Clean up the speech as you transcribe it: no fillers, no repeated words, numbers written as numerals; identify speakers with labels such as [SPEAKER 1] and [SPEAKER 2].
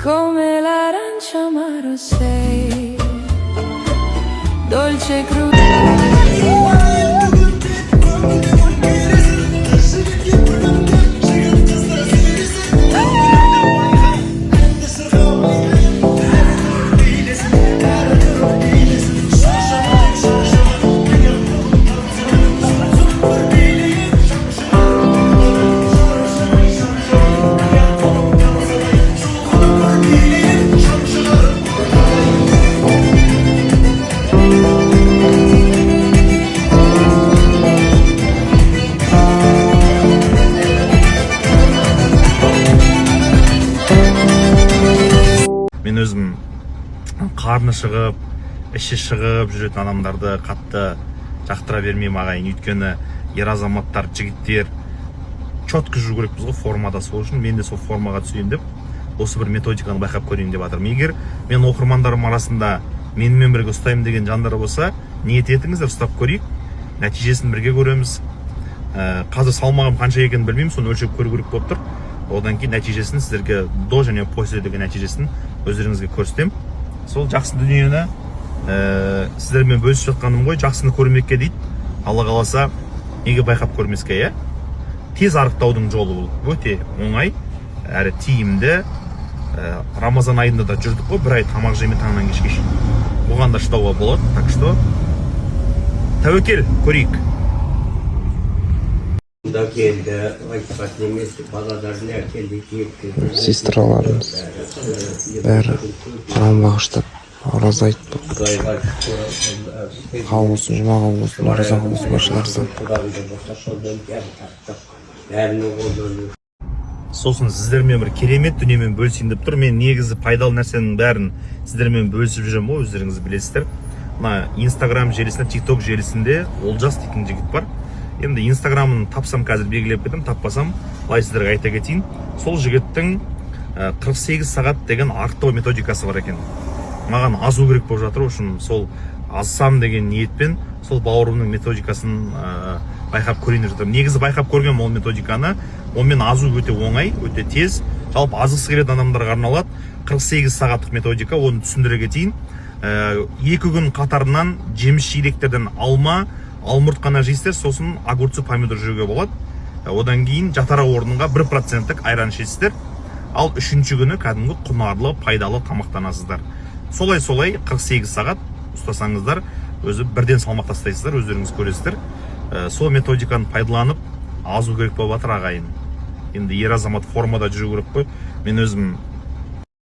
[SPEAKER 1] come l'arancia amaro sei, dolce e crudo.
[SPEAKER 2] Мен өзім қарны шығып, іші шығып жүретін адамдарды қатты жақтыра бермеймін ағайын. Өйткені ер азаматтар, жігіттер четко жүру керекпіз ғой формада. Сол үшін мен де сол формаға түсейін деп, осы бір методиканы байқап көрейін деп жатырмын. Егер мен оқырмандарым арасында менімен бірге ұстаймын деген жандар болса, ниет етіңіздер, ұстап көрейік. Нәтижесін бірге көреміз. Қазір салмағым қанша екенін білмеймін, соны өлшеп көру керек болып тұр. Одан кейін нәтижесін сіздерге до және после деген нәтижесін өздеріңізге көрсетемін. Сол жақсы дүниені сіздермен бөлісіп жатқаным ғой, жақсыны көрмекке дейді. Алла қаласа, неге байқап көрмеске, иә? Тез арықтаудың жолы бұл. Өте оңай, әрі тиімді. Рамазан айында да жүрдік қой, бір ай тамақ жемей таңнан кешке шейін. Оған да шыдауға болады, так что тәуекел, көрейік.
[SPEAKER 3] Сестраларымыз бәрі құран бағыштап ораза айтып қабыл болсын, жұма қабыл болсын, ораза қабыл болсын баршаларыңызға.
[SPEAKER 2] Сосын сіздермен бір керемет дүниемен бөлісейін деп тұр. Мен негізі пайдалы нәрсенің бәрін сіздермен бөлісіп жүремін ғой, өздеріңіз білесіздер. Мына Instagram желісінде, TikTok желісінде Олжас дейтін жігіт бар. Енді Инстаграмын тапсам қазір белгілеп кетем, таппасам былай сіздерге айта кетейін. Сол жігіттің 48 сағат деген арықтау методикасы бар екен. Маған азу керек болып жатыр, үшін сол азсам деген ниетпен сол бауырымның методикасын байқап көрейін деп жатырмын. Негізі байқап көрген ол методиканы, онымен азу өте оңай, өте тез. Жалпы азықсы келетін адамдарға арналады. 48 сағаттық методика, оны түсіндіре кетейін. 2 күн қатарынан жеміс жидектерден алмұртқаны жейсіздер, сосын огурцы, помидор жеуге болады. Одан кейін жатар орныңға 1%-тік айран ішесіздер. Ал 3-ші күні кәдімгі құнарлы, пайдалы тамақтанасыздар. Солай 48 сағат ұстасаңыздар, өзі бірден салмақ тастайсыздар, өздеріңіз көресіздер. Сол методиканы пайдаланып азу керек болып жатыр ағайын. Енді ер азамат формада жүру керек қой. Мен өзім